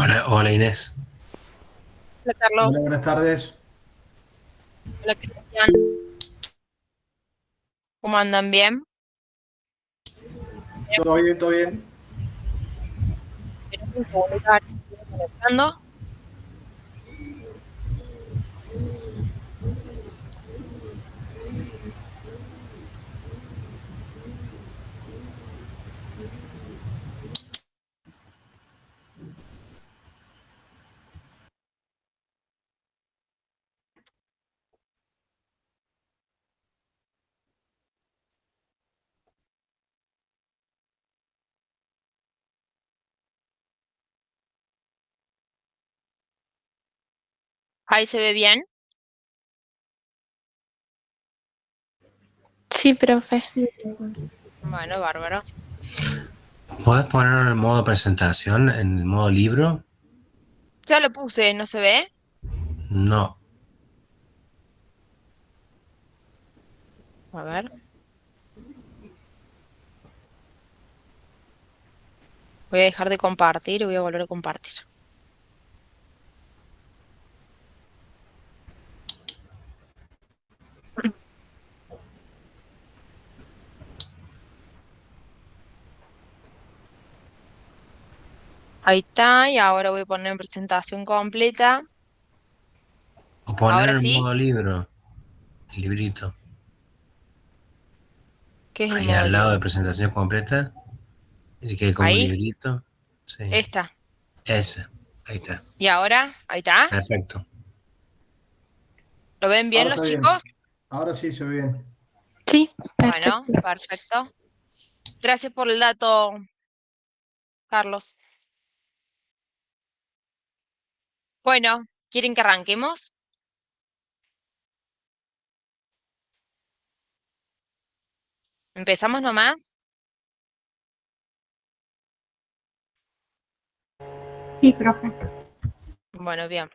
Hola, hola Inés. Hola Hola, Carlos, buenas tardes. hola Cristian, ¿cómo andan? ¿Bien? ¿Todo bien? ¿Todo bien? Esperen un segundito, a ver si estoy conectando. Ahí se ve bien. Sí, profe. Bueno, bárbaro. ¿Puedes ponerlo en el modo presentación, en el modo libro? Ya lo puse, ¿no se ve? No. A ver, voy a dejar de compartir y voy a volver a compartir. Ahí está, y ahora voy a poner en presentación completa. O poner Ahora en sí, modo libro, el librito. ¿qué es el Ahí modo al lado de libro? presentación completa, y que hay como un Ahí, librito. Sí, está. ese. Ahí está. Y ahora, ahí está. Perfecto. ¿Lo ven bien Ahora los está bien. chicos? Ahora sí se ve bien. Sí, Bueno, perfecto. perfecto. Gracias por el dato, Carlos. Bueno, ¿quieren que arranquemos? ¿Empezamos nomás? Sí, profe. Bueno, bien.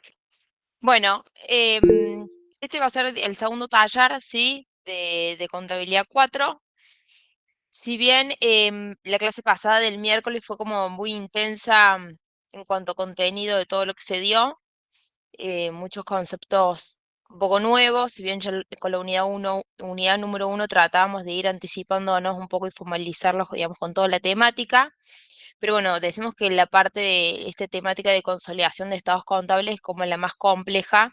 Bueno, este va a ser el segundo taller, ¿sí? De contabilidad 4. Si bien la clase pasada del miércoles fue como muy intensa en cuanto a contenido de todo lo que se dio, muchos conceptos un poco nuevos, si bien ya con la unidad uno, unidad número 1 tratábamos de ir anticipándonos un poco y formalizarlos, digamos, con toda la temática. Pero bueno, decimos que la parte de esta temática de consolidación de estados contables es como la más compleja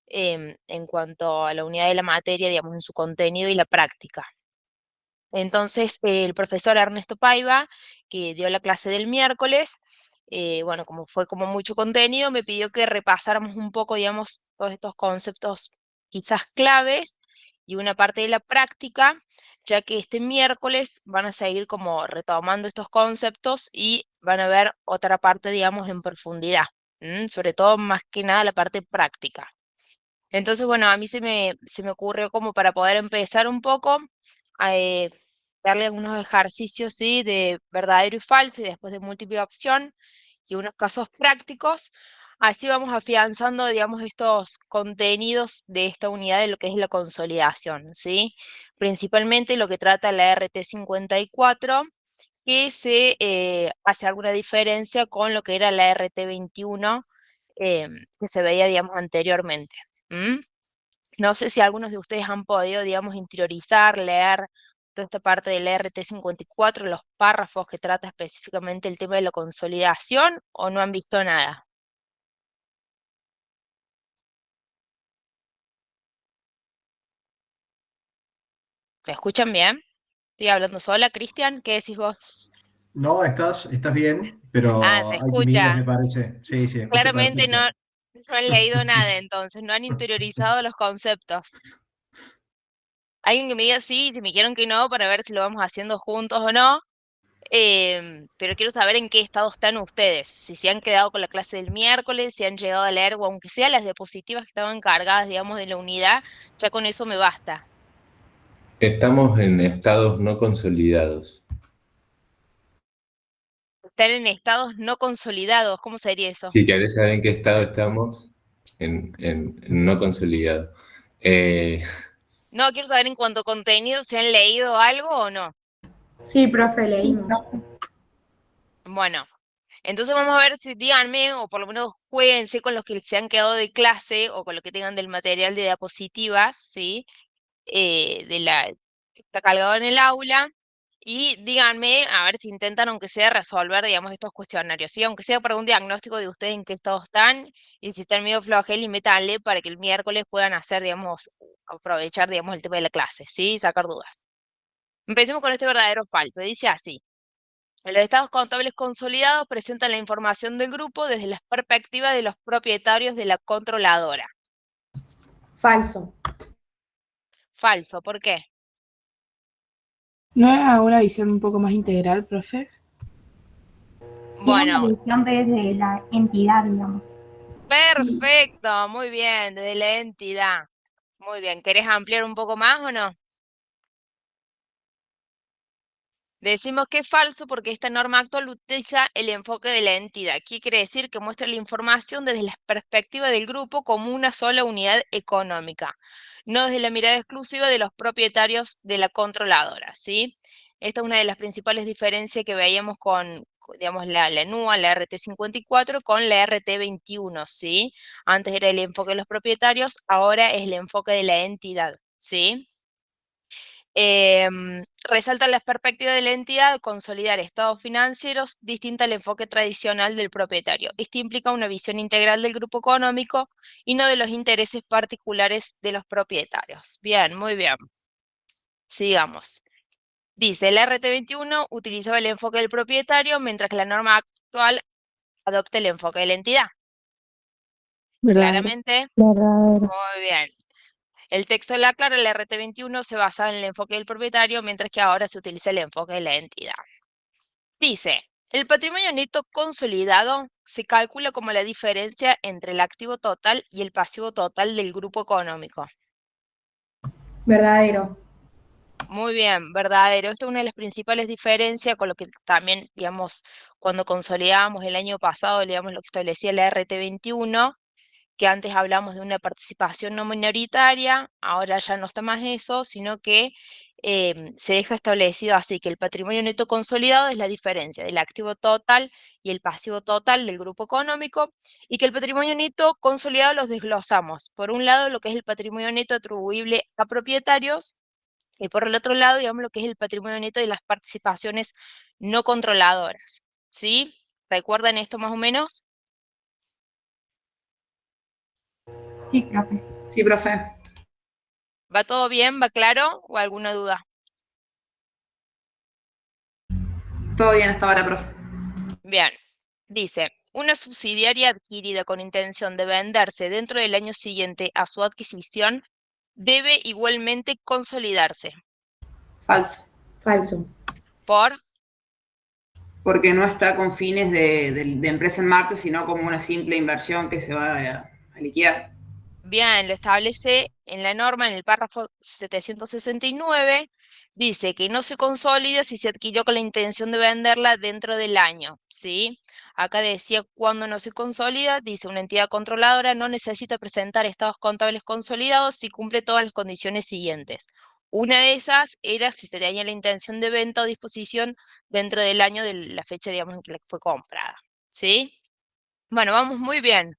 en cuanto a la unidad de la materia, digamos, en su contenido y la práctica. Entonces, el profesor Ernesto Paiva, que dio la clase del miércoles, bueno, como fue como mucho contenido, me pidió que repasáramos un poco, digamos, todos estos conceptos quizás claves y una parte de la práctica, ya que este miércoles van a seguir como retomando estos conceptos y van a ver otra parte, digamos, en profundidad, sobre todo más que nada la parte práctica. Entonces, bueno, a mí se me ocurrió como para poder empezar un poco, a darle algunos ejercicios, ¿sí? De verdadero y falso y después de múltiple opción y unos casos prácticos. Así vamos afianzando, digamos, estos contenidos de esta unidad de lo que es la consolidación, ¿sí? Principalmente lo que trata la RT 54, que se hace alguna diferencia con lo que era la RT 21, que se veía, digamos, anteriormente. ¿M? No sé si algunos de ustedes han podido, digamos, interiorizar, leer toda esta parte del RT 54, los párrafos que trata específicamente el tema de la consolidación, o no han visto nada. ¿Me escuchan bien? Estoy hablando sola, Cristian, ¿qué decís vos? No, estás bien, Ah, se pero hay timidas, me escucha. parece. Sí, sí, escucho Claramente no, perfecto. no han leído nada, entonces, no han interiorizado los conceptos. Alguien que me diga sí, si me dijeron que no, para ver si lo vamos haciendo juntos o no. Pero quiero saber en qué estado están ustedes, si se han quedado con la clase del miércoles, si han llegado a leer, o aunque sea las diapositivas que estaban cargadas, digamos, de la unidad, ya con eso me basta. Estamos en estados no consolidados. Están en estados no consolidados, ¿cómo sería eso? Si querés saber en qué estado estamos, en no consolidado. Eh, No, quiero saber en cuanto a contenido, si han leído algo o no. Sí, profe, leímos. Bueno. Entonces vamos a ver si díganme, o por lo menos jueguense con los que se han quedado de clase o con lo que tengan del material de diapositivas, ¿sí? Que está cargado en el aula. Y díganme, a ver si intentan, aunque sea, resolver, digamos, estos cuestionarios, ¿sí? Aunque sea para un diagnóstico de ustedes en qué estado están, y si están medio flojel, métanle para que el miércoles puedan hacer, digamos, aprovechar, digamos, el tema de la clase, ¿sí? Sacar dudas. Empecemos con este verdadero o falso. Dice así: los estados contables consolidados presentan la información del grupo desde la perspectiva de los propietarios de la controladora. Falso. Falso, ¿por qué? ¿No es una visión un poco más integral, profe? Bueno, Tiene una visión desde la entidad, digamos. perfecto, muy bien, desde la entidad. Muy bien, ¿querés ampliar un poco más o no? Decimos que es falso porque esta norma actual utiliza el enfoque de la entidad. ¿Qué quiere decir? Que muestra la información desde la perspectiva del grupo como una sola unidad económica, no desde la mirada exclusiva de los propietarios de la controladora, ¿sí? Esta es una de las principales diferencias que veíamos con, digamos, la NUA, la RT54, con la RT21, ¿sí? Antes era el enfoque de los propietarios, ahora es el enfoque de la entidad, ¿sí? Resalta la perspectiva de la entidad, consolidar estados financieros distinta al enfoque tradicional del propietario. Esto implica una visión integral del grupo económico y no de los intereses particulares de los propietarios. Bien, muy bien. Sigamos. Dice, la RT21 utilizaba el enfoque del propietario, mientras que la norma actual adopta el enfoque de la entidad. Verdadero. Claramente, Verdadero. muy bien. El texto de la clara, el RT21, se basaba en el enfoque del propietario, mientras que ahora se utiliza el enfoque de la entidad. Dice, el patrimonio neto consolidado se calcula como la diferencia entre el activo total y el pasivo total del grupo económico. Verdadero. Muy bien, verdadero. Esta es una de las principales diferencias con lo que también, digamos, cuando consolidábamos el año pasado, digamos, lo que establecía la RT21, que antes hablamos de una participación no minoritaria, ahora ya no está más eso, sino que se deja establecido así, que el patrimonio neto consolidado es la diferencia del activo total y el pasivo total del grupo económico, y que el patrimonio neto consolidado los desglosamos. Por un lado, lo que es el patrimonio neto atribuible a propietarios, y por el otro lado, digamos, lo que es el patrimonio neto de las participaciones no controladoras. ¿Sí? ¿Recuerdan esto más o menos? Sí, profe. Sí, profe. ¿Va todo bien? ¿Va claro? ¿O alguna duda? Todo bien hasta ahora, profe. Bien. Dice, una subsidiaria adquirida con intención de venderse dentro del año siguiente a su adquisición debe igualmente consolidarse. Falso. Falso. ¿Por? Porque no está con fines de empresa en marcha, sino como una simple inversión que se va a liquidar. Bien, lo establece en la norma, en el párrafo 769, dice que no se consolida si se adquirió con la intención de venderla dentro del año, ¿sí? Acá decía cuando no se consolida, dice una entidad controladora no necesita presentar estados contables consolidados si cumple todas las condiciones siguientes. Una de esas era si se tenía la intención de venta o disposición dentro del año de la fecha, digamos, en que la fue comprada, ¿sí? Bueno, vamos muy bien.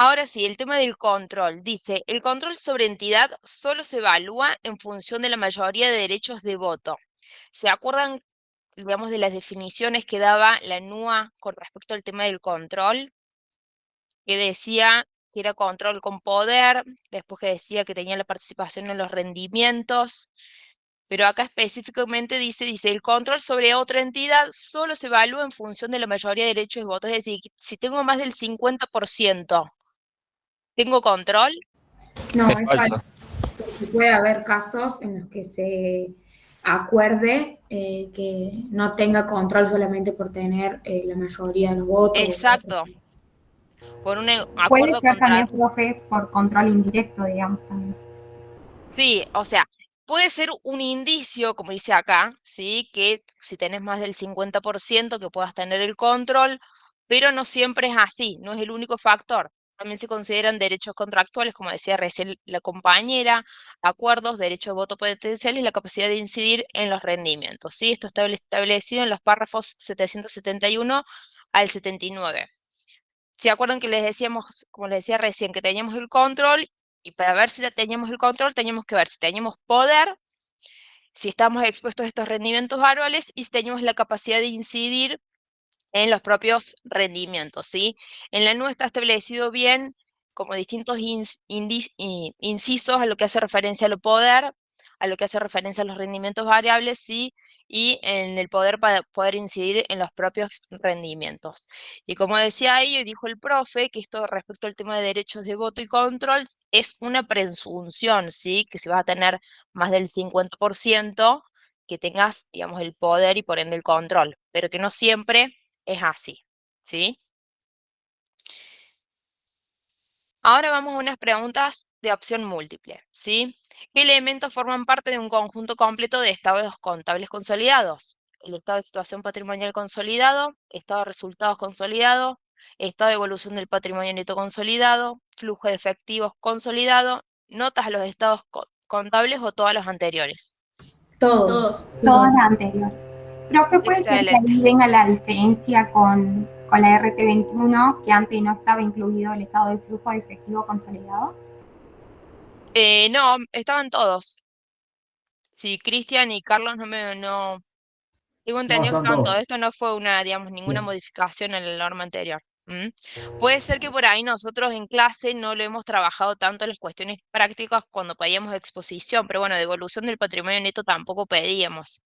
Ahora sí, el tema del control. Dice, el control sobre entidad solo se evalúa en función de la mayoría de derechos de voto. ¿Se acuerdan, digamos, de las definiciones que daba la NUA con respecto al tema del control? Que decía que era control con poder, después que decía que tenía la participación en los rendimientos, pero acá específicamente dice, el control sobre otra entidad solo se evalúa en función de la mayoría de derechos de voto. Es decir, si tengo más del 50%, ¿tengo control? No, Es es falso. falso. Porque puede haber casos en los que se acuerde que no tenga control solamente por tener la mayoría de los votos. Exacto. Por un Puede acuerdo ser también, contra... profe, por control indirecto, digamos, también. Sí, o sea, puede ser un indicio, como dice acá, ¿sí? Que si tenés más del 50% que puedas tener el control, pero no siempre es así, no es el único factor. también se consideran derechos contractuales, como decía recién la compañera, acuerdos, derecho de voto potencial y la capacidad de incidir en los rendimientos, ¿sí? Esto está establecido en los párrafos 771 al 79. ¿Se acuerdan que les decíamos, como les decía recién, que teníamos el control? Y para ver si teníamos el control, teníamos que ver si teníamos poder, si estamos expuestos a estos rendimientos anuales y si teníamos la capacidad de incidir en los propios rendimientos, ¿sí? En la NUE está establecido bien como distintos incisos a lo que hace referencia a lo poder, a lo que hace referencia a los rendimientos variables, ¿sí? Y en el poder para poder incidir en los propios rendimientos. Y como decía ahí, dijo el profe, que esto respecto al tema de derechos de voto y control es una presunción, ¿sí? Que si vas a tener más del 50%, que tengas, digamos, el poder y por ende el control, pero que no siempre es así, ¿sí? Ahora vamos a unas preguntas de opción múltiple, ¿sí? ¿Qué elementos forman parte de un conjunto completo de estados contables consolidados? El estado de situación patrimonial consolidado, estado de resultados consolidado, estado de evolución del patrimonio neto consolidado, flujo de efectivos consolidado, notas a los estados contables o todos los anteriores. Todos. Todas las anteriores. Creo que puede ser que Excelente. ahí venga la diferencia con la RT21, que antes no estaba incluido el estado de flujo de efectivo consolidado. No, estaban todos. Sí, Cristian y Carlos no tengo entendido que están estaban todos. todo. Esto no fue una, digamos, ninguna Sí. modificación en la norma anterior. Puede ser que por ahí nosotros en clase no lo hemos trabajado tanto en las cuestiones prácticas cuando pedíamos exposición, pero bueno, devolución del patrimonio neto tampoco pedíamos.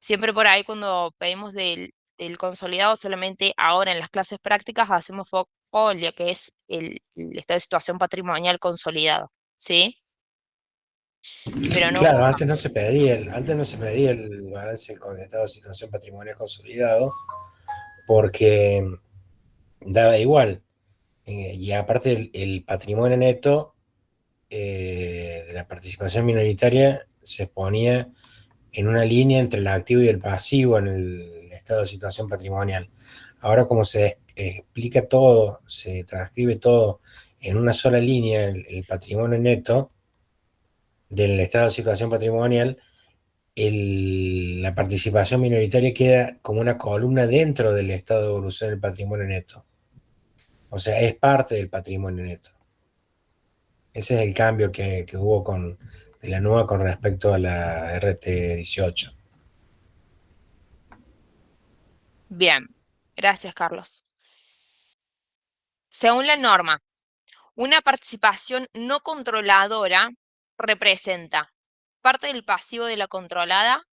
Siempre por ahí cuando pedimos del consolidado, solamente ahora en las clases prácticas hacemos foco en lo que es el estado de situación patrimonial consolidado, ¿sí? Pero no Claro, hubo antes no se pedía el balance con estado de situación patrimonial consolidado porque daba igual. Y aparte el patrimonio neto de la participación minoritaria se ponía en una línea entre el activo y el pasivo en el estado de situación patrimonial. Ahora como se explica todo, se transcribe todo en una sola línea, el patrimonio neto del estado de situación patrimonial, la participación minoritaria queda como una columna dentro del estado de evolución del patrimonio neto. O sea, es parte del patrimonio neto. Ese es el cambio que hubo de la nueva con respecto a la RT18. bien. Gracias, Carlos. Según la norma, una participación no controladora representa parte del pasivo de la controlada,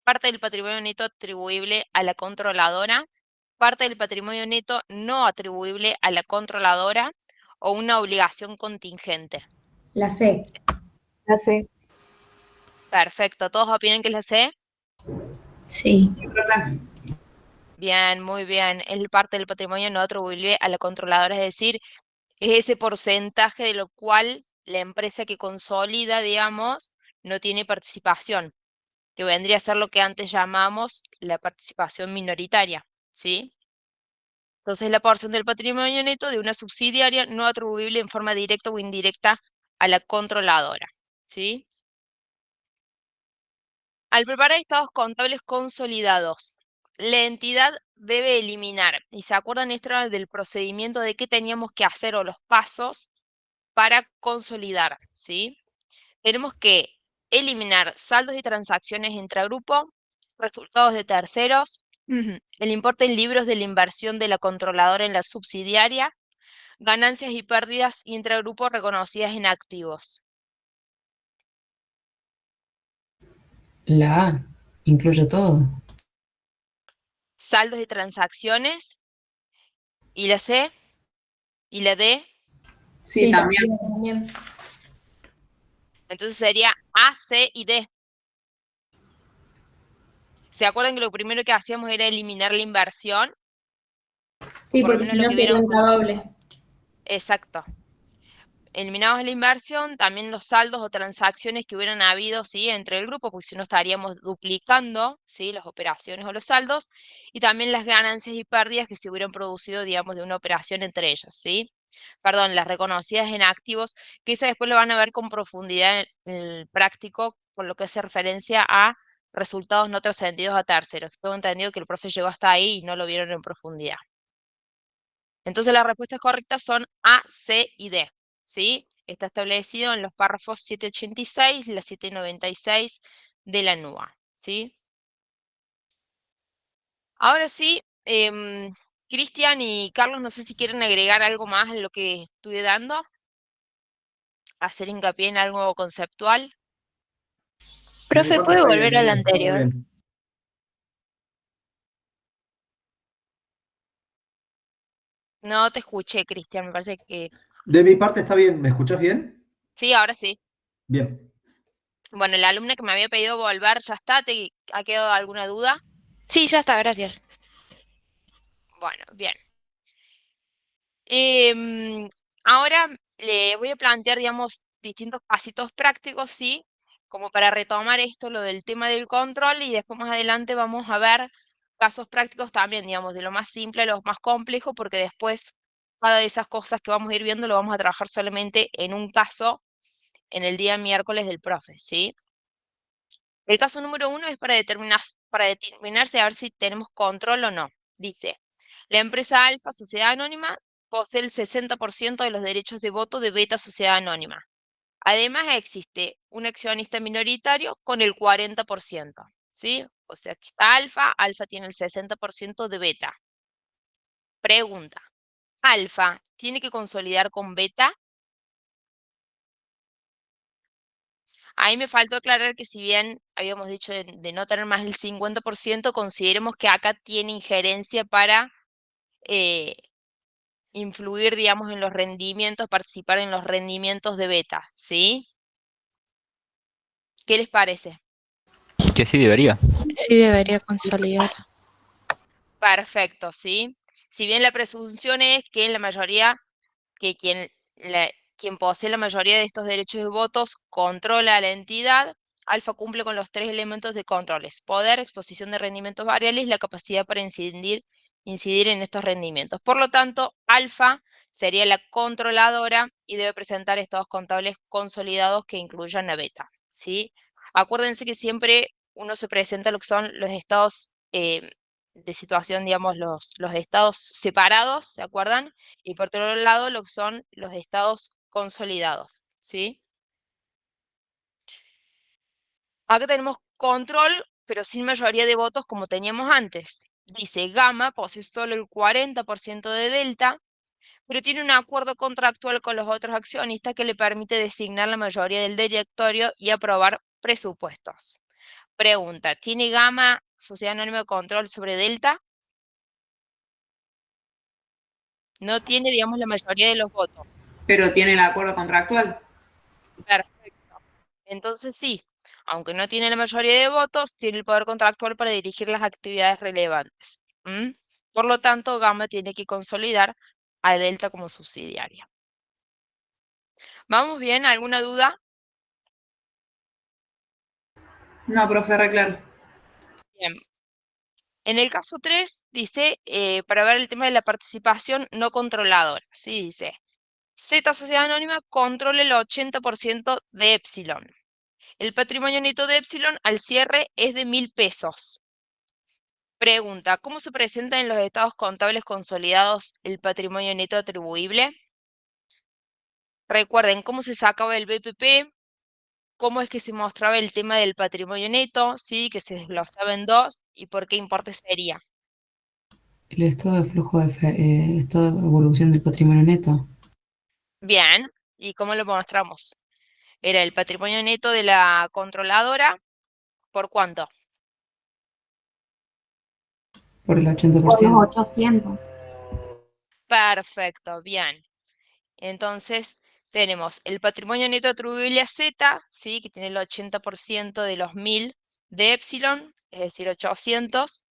parte del patrimonio neto atribuible a la controladora, parte del patrimonio neto no atribuible a la controladora o una obligación contingente. La C. La C. Perfecto. ¿Todos opinan que es la C? Sí. Bien, muy bien. Es parte del patrimonio no atribuible a la controladora, es decir, es ese porcentaje de lo cual la empresa que consolida, digamos, no tiene participación, que vendría a ser lo que antes llamamos la participación minoritaria, ¿sí? Entonces, la porción del patrimonio neto de una subsidiaria no atribuible en forma directa o indirecta a la controladora, ¿sí? Al preparar estados contables consolidados, la entidad debe eliminar, y se acuerdan esto del procedimiento de qué teníamos que hacer o los pasos para consolidar, ¿sí? Tenemos que eliminar saldos y transacciones intragrupo, resultados de terceros, el importe en libros de la inversión de la controladora en la subsidiaria, ganancias y pérdidas intragrupo reconocidas en activos. La A incluye todo. Saldos y transacciones. ¿Y la C? ¿Y la D? Sí, también. también. Entonces sería A, C y D. ¿Se acuerdan que lo primero que hacíamos era eliminar la inversión? Sí, Por lo porque menos si lo no que se vieron. cuenta doble. Exacto. Eliminamos la inversión, también los saldos o transacciones que hubieran habido, ¿sí?, entre el grupo, porque si no estaríamos duplicando, ¿sí?, las operaciones o los saldos, y también las ganancias y pérdidas que se hubieran producido, digamos, de una operación entre ellas, ¿sí? perdón, las reconocidas en activos, que esa después lo van a ver con profundidad en el práctico, por lo que hace referencia a resultados no trascendidos a terceros. Tengo entendido que el profe llegó hasta ahí y no lo vieron en profundidad. Entonces las respuestas correctas son A, C y D, ¿sí? Está establecido en los párrafos 786 y la 796 de la NUA, ¿sí? Ahora sí, Cristian y Carlos, no sé si quieren agregar algo más a lo que estuve dando, hacer hincapié en algo conceptual. De mi Profe, parte ¿puede está volver bien, al está muy anterior? bien. No te escuché, Cristian, me parece que... De mi parte está bien, ¿me escuchás bien? Sí, ahora sí. Bien. Bueno, la alumna que me había pedido volver ya está, ¿te ha quedado alguna duda? Sí, ya está, gracias. Bueno, bien. Ahora le voy a plantear, digamos, distintos pasitos prácticos, ¿sí? Como para retomar esto, lo del tema del control, y después más adelante vamos a ver casos prácticos también, digamos, de lo más simple a lo más complejo, porque después cada de esas cosas que vamos a ir viendo lo vamos a trabajar solamente en un caso en el día miércoles del profe, ¿sí? El caso número 1 es para determinarse a ver si tenemos control o no. Dice, la empresa Alfa Sociedad Anónima posee el 60% de los derechos de voto de Beta Sociedad Anónima. Además, existe un accionista minoritario con el 40%, ¿sí? O sea, aquí está Alfa tiene el 60% de Beta. Pregunta, ¿Alfa tiene que consolidar con Beta? Ahí me faltó aclarar que si bien habíamos dicho de no tener más del 50%, consideremos que acá tiene injerencia para influir, digamos, en los rendimientos, participar en los rendimientos de Beta, ¿sí? ¿Qué les parece? Que sí debería. Sí, debería consolidar. Perfecto, ¿sí? Si bien la presunción es que en la mayoría, que quien posee la mayoría de estos derechos de votos controla a la entidad, Alfa cumple con los 3 elementos de controles: poder, exposición de rendimientos variables y la capacidad para incidir en estos rendimientos. Por lo tanto, Alfa sería la controladora y debe presentar estados contables consolidados que incluyan a Beta, ¿sí? Acuérdense que siempre uno se presenta lo que son los estados de situación, digamos, los estados separados, ¿se acuerdan? Y por otro lado, lo que son los estados consolidados, ¿sí? Acá tenemos control, pero sin mayoría de votos como teníamos antes. Dice, Gamma posee solo el 40% de Delta, pero tiene un acuerdo contractual con los otros accionistas que le permite designar la mayoría del directorio y aprobar presupuestos. Pregunta, ¿tiene Gamma Sociedad Anónima de Control sobre Delta? No tiene, digamos, la mayoría de los votos. Pero tiene el acuerdo contractual. Perfecto. Entonces sí, aunque no tiene la mayoría de votos, tiene el poder contractual para dirigir las actividades relevantes. Por lo tanto, Gamma tiene que consolidar a Delta como subsidiaria. ¿Vamos bien? ¿Alguna duda? No, profe, re claro. Bien. En el caso 3 dice, para ver el tema de la participación no controladora, ¿sí? Dice, Z Sociedad Anónima controla el 80% de Epsilon. El patrimonio neto de Epsilon al cierre es de 1.000 pesos. Pregunta, ¿cómo se presenta en los estados contables consolidados el patrimonio neto atribuible? Recuerden cómo se sacaba el BPP, cómo es que se mostraba el tema del patrimonio neto, ¿sí? Que se desglosaba en 2 y por qué importe sería. El estado de flujo estado de evolución del patrimonio neto. Bien, ¿y cómo lo mostramos? Era el patrimonio neto de la controladora, ¿por cuánto? Por el Por 80%. los 800. Perfecto, bien. Entonces, tenemos el patrimonio neto atribuible a Z, ¿sí? Que tiene el 80% de los 1.000 de Epsilon, es decir, 800.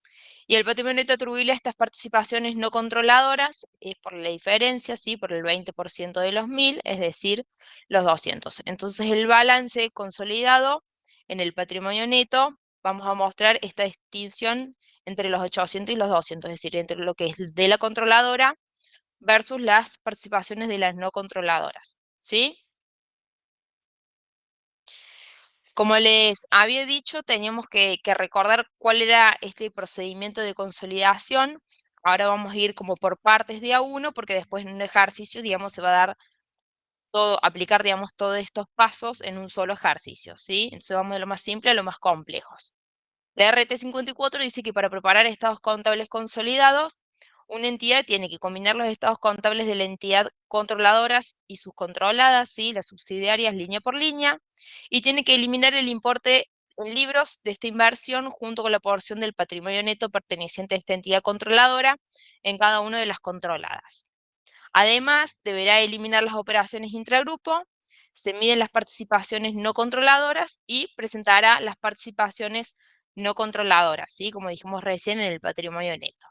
Y el patrimonio neto atribuible a estas participaciones no controladoras es por la diferencia, ¿sí? Por el 20% de los 1.000, es decir, los 200. Entonces, el balance consolidado en el patrimonio neto, vamos a mostrar esta distinción entre los 800 y los 200, es decir, entre lo que es de la controladora versus las participaciones de las no controladoras, ¿sí? Como les había dicho, teníamos que recordar cuál era este procedimiento de consolidación. Ahora vamos a ir como por partes de a uno, porque después en un ejercicio, digamos, se va a dar todo, aplicar, digamos, todos estos pasos en un solo ejercicio, ¿sí? Entonces vamos de lo más simple a lo más complejos. La RT54 dice que para preparar estados contables consolidados, una entidad tiene que combinar los estados contables de la entidad controladoras y sus controladas, ¿sí? Las subsidiarias línea por línea, y tiene que eliminar el importe en libros de esta inversión junto con la porción del patrimonio neto perteneciente a esta entidad controladora en cada una de las controladas. Además, deberá eliminar las operaciones intragrupo, se miden las participaciones no controladoras y presentará las participaciones no controladoras, ¿sí? Como dijimos recién en el patrimonio neto.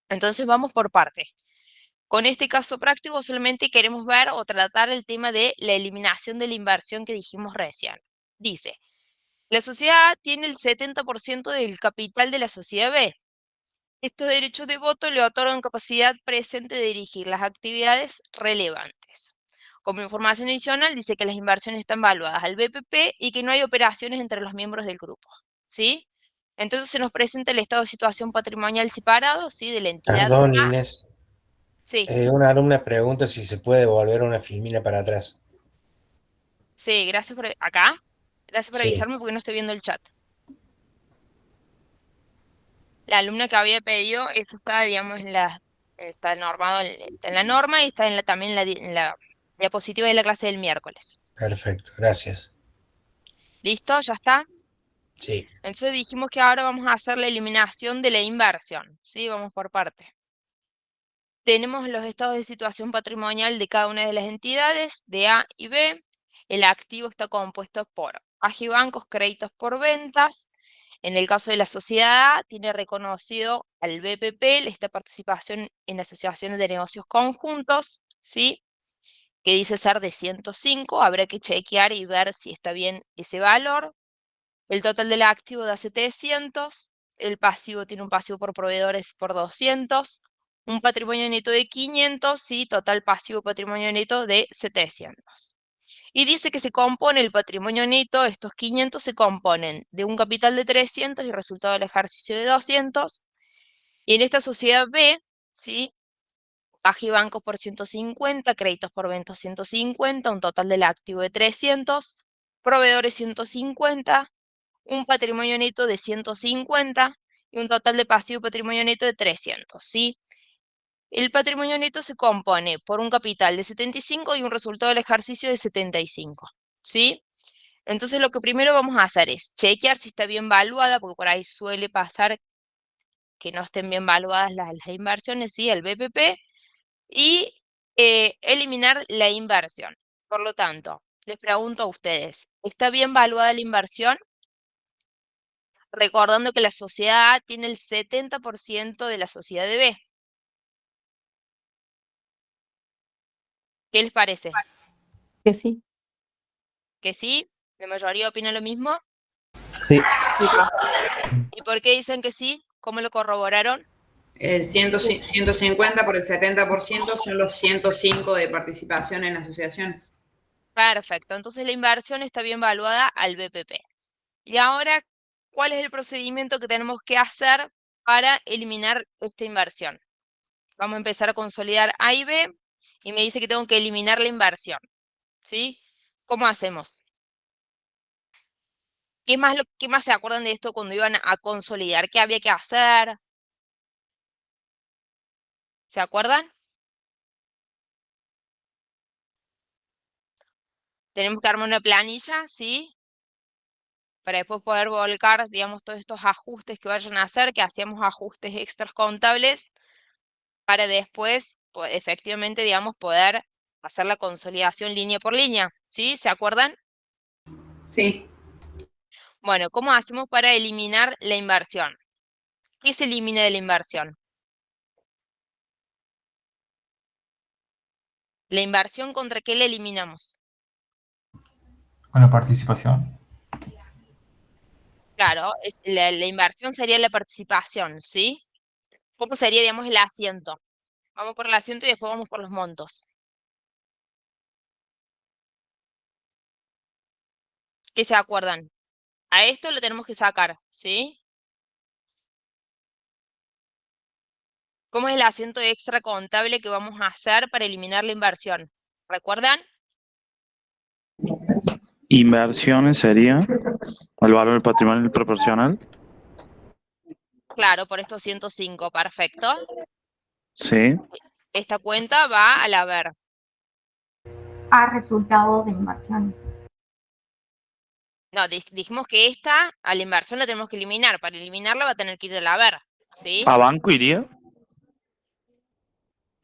Entonces vamos por parte. Con este caso práctico solamente queremos ver o tratar el tema de la eliminación de la inversión que dijimos recién. Dice, la sociedad A tiene el 70% del capital de la sociedad B. Estos derechos de voto le otorgan capacidad presente de dirigir las actividades relevantes. Como información adicional, dice que las inversiones están valuadas al BPP y que no hay operaciones entre los miembros del grupo, ¿sí? Entonces se nos presenta el estado de situación patrimonial separado, ¿sí? De la entidad Perdón, A. Inés. Sí, Una alumna pregunta si se puede volver una filmina para atrás. sí, gracias por... ¿Acá? Gracias por Sí, avisarme porque no estoy viendo el chat. La alumna que había pedido, esto está, digamos, está normado está en la norma y está también en la diapositiva de la clase del miércoles. perfecto, gracias. ¿Listo? ¿Ya está? Sí, Entonces dijimos que ahora vamos a hacer la eliminación de la inversión, ¿sí? Vamos por parte. Tenemos los estados de situación patrimonial de cada una de las entidades, de A y B. El activo está compuesto por agibancos, créditos por ventas. En el caso de la sociedad A, tiene reconocido al BPP esta participación en asociaciones de negocios conjuntos, ¿sí? Que dice ser de 105. Habrá que chequear y ver si está bien ese valor. El total del activo da 700. El pasivo tiene un pasivo por proveedores por 200. Un patrimonio neto de 500 y total pasivo patrimonio neto de 700. Y dice que se compone el patrimonio neto, estos 500 se componen de un capital de 300 y resultado del ejercicio de 200. Y en esta sociedad B, ¿sí? Caja y bancos por 150, créditos por ventas 150, un total del activo de 300, proveedores 150, un patrimonio neto de 150 y un total de pasivo patrimonio neto de 300, ¿sí? El patrimonio neto se compone por un capital de 75 y un resultado del ejercicio de 75, ¿sí? Entonces lo que primero vamos a hacer es chequear si está bien valuada, porque por ahí suele pasar que no estén bien valuadas las inversiones, ¿sí? El BPP, y eliminar la inversión. Por lo tanto, les pregunto a ustedes, ¿está bien valuada la inversión? Recordando que la sociedad A tiene el 70% de la sociedad de B. ¿Qué les parece? Que sí. ¿Que sí? ¿La mayoría opina lo mismo? Sí. ¿Y por qué dicen que sí? ¿Cómo lo corroboraron? 150 por el 70% son los 105 de participación en asociaciones. Perfecto, entonces la inversión está bien valuada al BPP. Y ahora, ¿cuál es el procedimiento que tenemos que hacer para eliminar esta inversión? Vamos a empezar a consolidar A y B y me dice que tengo que eliminar la inversión, ¿sí? ¿Cómo hacemos? ¿Qué más se acuerdan de esto cuando iban a consolidar? ¿Qué había que hacer? ¿Se acuerdan? Tenemos que armar una planilla, ¿sí? Para después poder volcar, digamos, todos estos ajustes que vayan a hacer, que hacíamos ajustes extras contables, para después, efectivamente, digamos, poder hacer la consolidación línea por línea, ¿sí? ¿Se acuerdan? Sí. Bueno, ¿cómo hacemos para eliminar la inversión? ¿Qué se elimina de la inversión? ¿La inversión contra qué la eliminamos? Con la participación. Claro, la inversión sería la participación, ¿sí? ¿Cómo sería, digamos, el asiento? Vamos por el asiento y después vamos por los montos. ¿Qué se acuerdan? A esto lo tenemos que sacar, ¿sí? ¿Cómo es el asiento extra contable que vamos a hacer para eliminar la inversión? ¿Recuerdan? Inversiones sería el valor del patrimonio proporcional. Claro, por estos 105, perfecto. Sí. Esta cuenta va al haber. A resultados de inversiones. No, dijimos que esta, a la inversión la tenemos que eliminar. Para eliminarla va a tener que ir al haber, ¿sí? ¿A banco iría?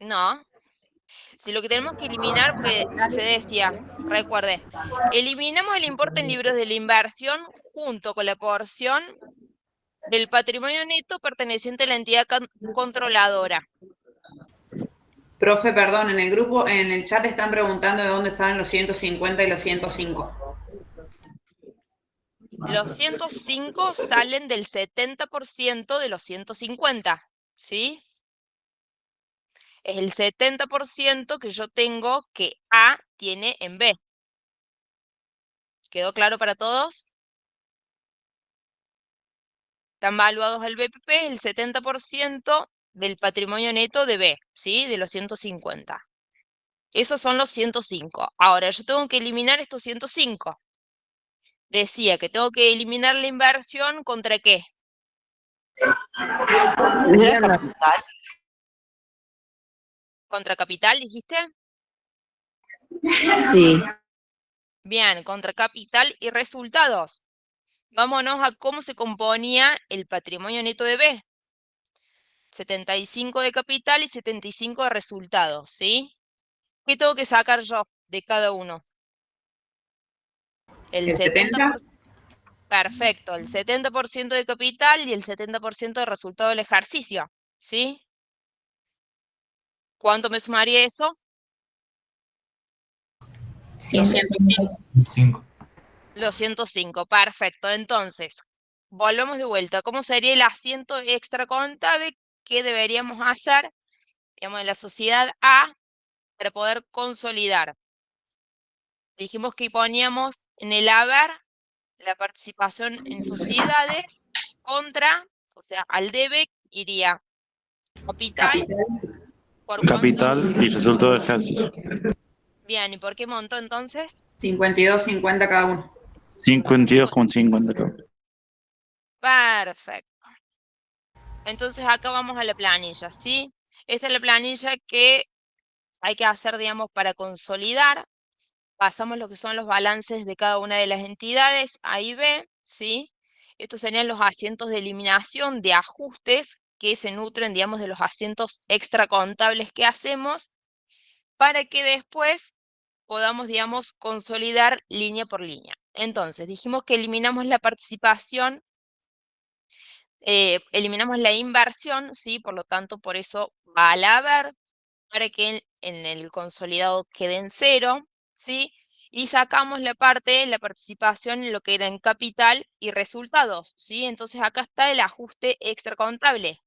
No. Si lo que tenemos que eliminar, porque se decía, recuerde, eliminamos el importe en libros de la inversión junto con la porción del patrimonio neto perteneciente a la entidad controladora. Profe, perdón, en el grupo, en el chat están preguntando de dónde salen los 150 y los 105. Los 105 salen del 70% de los 150, ¿sí? Es el 70% que yo tengo que A tiene en B. ¿Quedó claro para todos? Están valuados al BPP, el 70% del patrimonio neto de B, ¿sí? De los 150. Esos son los 105. Ahora, yo tengo que eliminar estos 105. Decía que tengo que eliminar la inversión ¿contra qué? ¿Contra capital, dijiste? Sí. Bien, contra capital y resultados. Vámonos a cómo se componía el patrimonio neto de B. 75 de capital y 75 de resultados, ¿sí? ¿Qué tengo que sacar yo de cada uno? El 70%. Perfecto, el 70% de capital y el 70% de resultado del ejercicio, ¿sí? ¿Cuánto me sumaría eso? 105. Los 105, perfecto. Entonces, volvemos de vuelta. ¿Cómo sería el asiento extra contable que deberíamos hacer, digamos, en la sociedad A para poder consolidar? Dijimos que poníamos en el haber la participación en sociedades contra, o sea, al debe iría capital. ¿Por cuánto? Capital y resultado de ejercicio. Bien, ¿y por qué monto entonces? 52.50 cada uno. 52,50 cada uno. Perfecto. Entonces acá vamos a la planilla, ¿sí? Esta es la planilla que hay que hacer, digamos, para consolidar. Pasamos lo que son los balances de cada una de las entidades, A y B, ¿sí? Estos serían los asientos de eliminación de ajustes que se nutren, digamos, de los asientos extracontables que hacemos para que después podamos, digamos, consolidar línea por línea. Entonces, dijimos que eliminamos la participación, eliminamos la inversión, ¿sí? Por lo tanto, por eso va al haber, para que en el consolidado quede en 0, ¿sí? Y sacamos la parte, la participación en lo que era en capital y resultados, ¿sí? Entonces acá está el ajuste extracontable.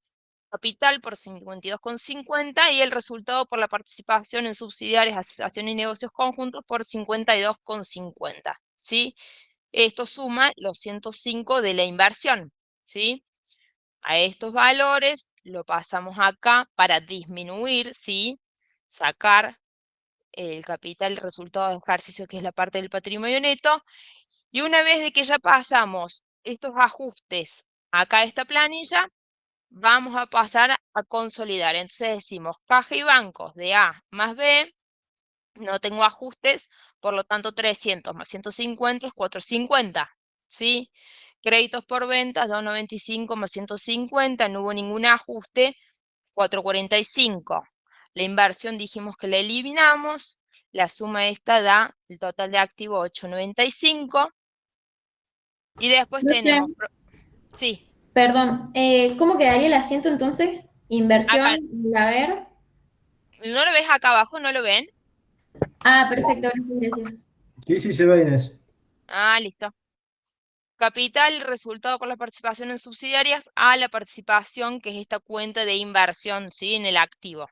Capital por 52,50 y el resultado por la participación en subsidiarias, asociaciones y negocios conjuntos por 52,50, ¿sí? Esto suma los 105 de la inversión, ¿sí? A estos valores lo pasamos acá para disminuir, ¿sí? Sacar el capital, el resultado de ejercicio, que es la parte del patrimonio neto. Y una vez de que ya pasamos estos ajustes acá a esta planilla, vamos a pasar a consolidar. Entonces decimos caja y bancos de A más B, no tengo ajustes, por lo tanto 300 más 150 es 450, ¿sí? Créditos por ventas, 295 más 150, no hubo ningún ajuste, 445. La inversión dijimos que la eliminamos, la suma esta da el total de activo 895. Y después tenemos, sí. Perdón, ¿cómo quedaría el asiento entonces? Inversión, Acá. a ver. ¿No lo ves acá abajo? ¿No lo ven? Ah, perfecto, gracias. Sí, se ve, Inés. Ah, listo. Capital, resultado por la participación en subsidiarias, a la participación, que es esta cuenta de inversión, ¿sí? En el activo.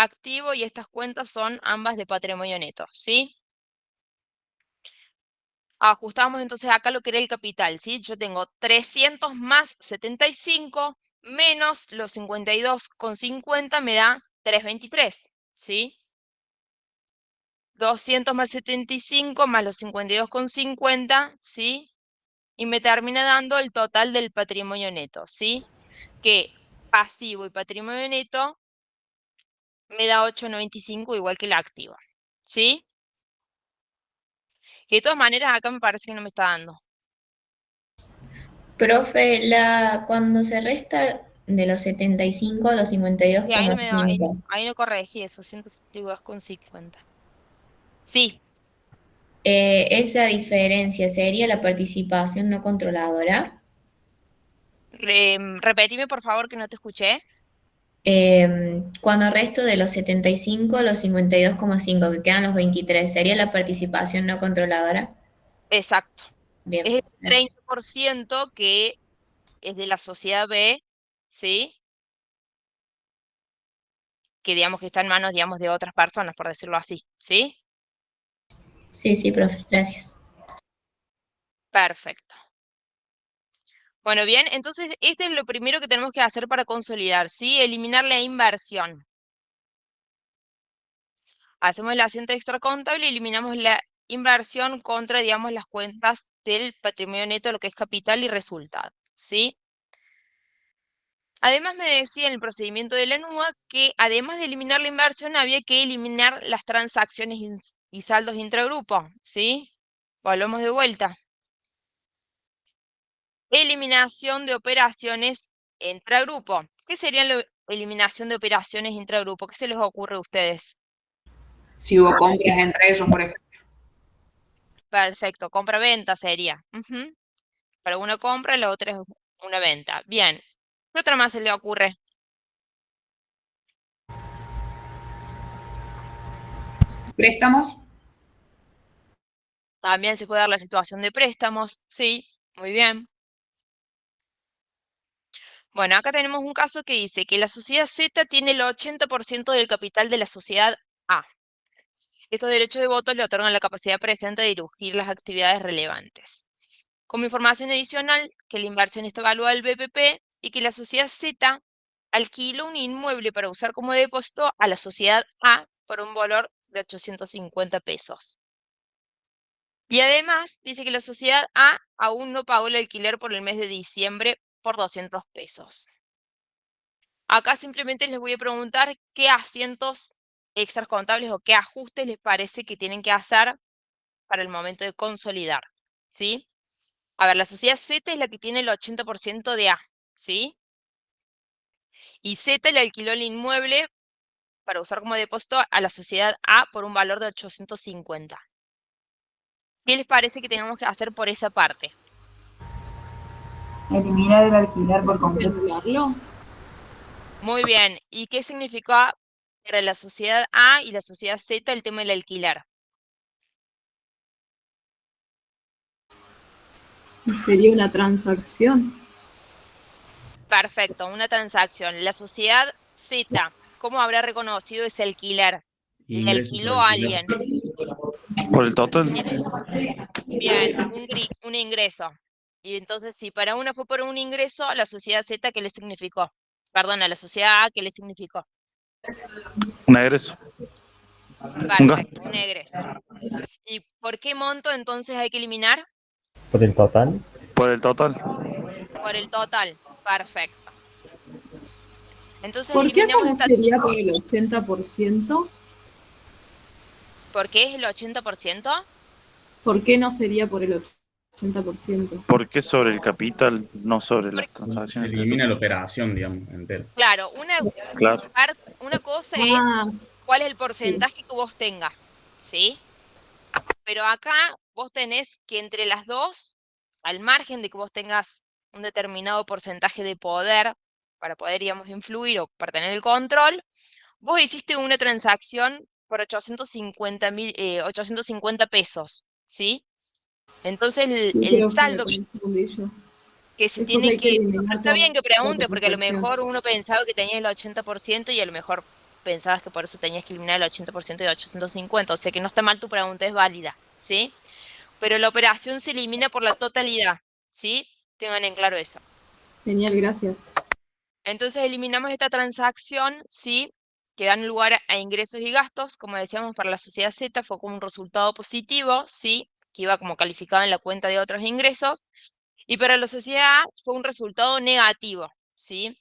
activo y estas cuentas son ambas de patrimonio neto, ¿sí? Ajustamos entonces acá lo que era el capital, ¿sí? Yo tengo 300 más 75 menos los 52,50 me da 323, ¿sí? 200 más 75 más los 52,50, ¿sí? Y me termina dando el total del patrimonio neto, ¿sí? Que pasivo y patrimonio neto me da 895 igual que la activa, ¿sí? Que de todas maneras acá me parece que no me está dando. Profe, cuando se resta de los 75 a los Sí, ahí no me da, 52,5, ahí no corregí eso, 172,50. Sí, esa diferencia sería la participación no controladora. repetime por favor que no te escuché. Cuando resto de los 75 a los 52,5, que quedan los 23, ¿sería la participación no controladora? Exacto. Bien, Es el gracias. 30% que es de la sociedad B, ¿sí? Que digamos que está en manos, digamos, de otras personas, por decirlo así, ¿sí? Sí, sí, profe, gracias. Perfecto. Bueno, bien, entonces este es lo primero que tenemos que hacer para consolidar, ¿sí? Eliminar la inversión. Hacemos el asiento extracontable y eliminamos la inversión contra, digamos, las cuentas del patrimonio neto, lo que es capital y resultado, ¿sí? Además me decía en el procedimiento de la NUA que además de eliminar la inversión había que eliminar las transacciones y saldos intragrupo, ¿sí? Volvemos de vuelta. Eliminación de operaciones intragrupo. ¿Qué sería la eliminación de operaciones intragrupo? ¿Qué se les ocurre a ustedes? Si hubo compras entre ellos, por ejemplo. Perfecto, compra-venta sería. Para una compra, la otra es una venta. Bien. ¿Qué otra más se le ocurre? ¿Préstamos? También se puede dar la situación de préstamos. Sí, muy bien. Bueno, acá tenemos un caso que dice que la sociedad Z tiene el 80% del capital de la sociedad A. Estos derechos de voto le otorgan la capacidad presente de dirigir las actividades relevantes. Como información adicional, que la inversión está evaluada al BPP y que la sociedad Z alquila un inmueble para usar como depósito a la sociedad A por un valor de 850 pesos. Y además dice que la sociedad A aún no pagó el alquiler por el mes de diciembre por 200 pesos. Acá simplemente les voy a preguntar qué asientos extras contables o qué ajustes les parece que tienen que hacer para el momento de consolidar, ¿sí? A ver, la sociedad Z es la que tiene el 80% de A, ¿sí? Y Z le alquiló el inmueble para usar como depósito a la sociedad A por un valor de 850. ¿Qué les parece que tenemos que hacer por esa parte? Eliminar el alquiler por completo. Muy bien. ¿Y qué significa para la sociedad A y la sociedad Z el tema del alquiler? Sería una transacción. Perfecto, una transacción. La sociedad Z, ¿cómo habrá reconocido ese alquiler? ¿Le Ingreso por alquiló a alquiler. alguien? Por el total. Bien, un ingreso. Y entonces, si para una fue por un ingreso, a la sociedad Z, ¿qué le significó? Perdón, a la sociedad A, ¿qué le significó? Un egreso. Un gasto. Perfecto, un egreso. ¿Y por qué monto entonces hay que eliminar? ¿Por el total? Por el total. Por el total. Perfecto. Entonces ¿Por qué acá eliminamos no esta... sería por el 80%? ¿Por qué es el 80%? ¿Por qué no sería por el 80%? ¿Por qué sobre el capital, no sobre las Se transacciones? elimina la operación, digamos, entera. Claro, Claro. una cosa Ah, es cuál es el sí. porcentaje que vos tengas, ¿sí? Pero acá vos tenés que entre las dos, al margen de que vos tengas un determinado porcentaje de poder para poder, digamos, influir o para tener el control, vos hiciste una transacción por 850 pesos, ¿sí? Entonces Sí, el creo que me saldo confundí yo. que se Esto tiene hay que que... eliminar Está bien que toda pregunte, porque a lo transacción. mejor uno pensaba que tenía el 80% y a lo mejor pensabas que por eso tenías que eliminar el 80% de 850, o sea que no está mal, tu pregunta es válida, ¿sí? Pero la operación se elimina por la totalidad, ¿sí? Tengan en claro eso. Genial, gracias. Entonces eliminamos esta transacción, ¿sí? Que dan lugar a ingresos y gastos. Como decíamos, para la sociedad Z fue como un resultado positivo, ¿sí? Que iba como calificado en la cuenta de otros ingresos. Y para la sociedad A fue un resultado negativo, ¿sí?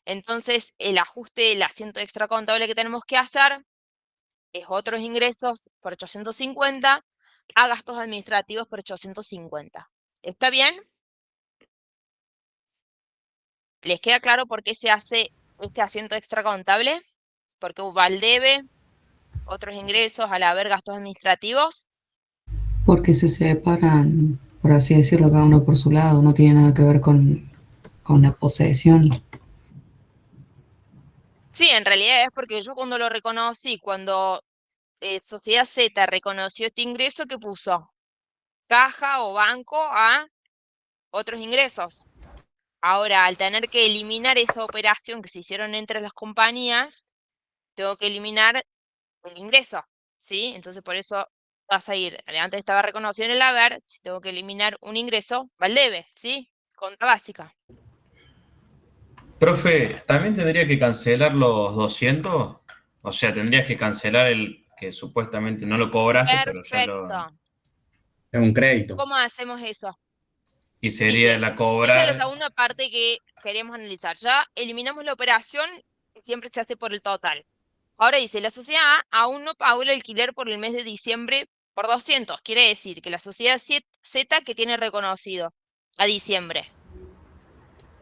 Entonces, el ajuste del asiento extra contable que tenemos que hacer es otros ingresos por 850 a gastos administrativos por 850. ¿Está bien? ¿Les queda claro por qué se hace este asiento extra contable? Porque va el debe, otros ingresos, al haber gastos administrativos. Porque se separan, por así decirlo, cada uno por su lado, no tiene nada que ver con la posesión. Sí, en realidad es porque yo cuando lo reconocí, cuando Sociedad Z reconoció este ingreso, ¿qué puso? Caja o banco a otros ingresos. Ahora, al tener que eliminar esa operación que se hicieron entre las compañías, tengo que eliminar el ingreso, ¿sí? Entonces, por eso vas a ir, antes estaba reconocido en el haber, si tengo que eliminar un ingreso, va el debe, ¿sí? Conta básica. Profe, ¿también tendría que cancelar los 200? O sea, tendrías que cancelar el que supuestamente no lo cobraste, pero ya lo... Perfecto. Es un crédito. ¿Cómo hacemos eso? Y sería Dice, la esa es la cobrar... segunda parte que queremos analizar. Ya eliminamos la operación que siempre se hace por el total. Ahora dice, la sociedad A aún no pagó el alquiler por el mes de diciembre por 200. Quiere decir que la sociedad Z que tiene reconocido a diciembre.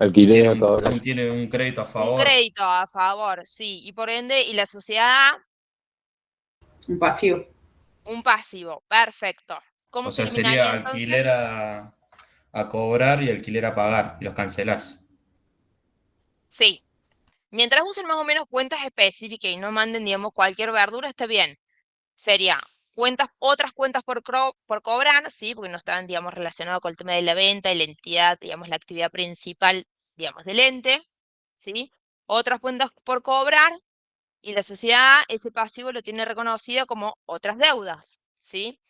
Alquiler a cobrar. Tiene un crédito a Un favor. crédito a favor, sí. Y por ende, y la sociedad A, Un pasivo. un pasivo. Perfecto. ¿Cómo O se sea, sería eliminaría alquiler entonces? a cobrar y alquiler a pagar. Y los cancelás. Sí. Mientras usen más o menos cuentas específicas y no manden, digamos, cualquier verdura, está bien. Sería otras cuentas por cobrar, sí, porque no están, digamos, relacionadas con el tema de la venta y la entidad, digamos, la actividad principal, digamos, del ente, ¿sí? Otras cuentas por cobrar y la sociedad, ese pasivo lo tiene reconocido como otras deudas, ¿sí?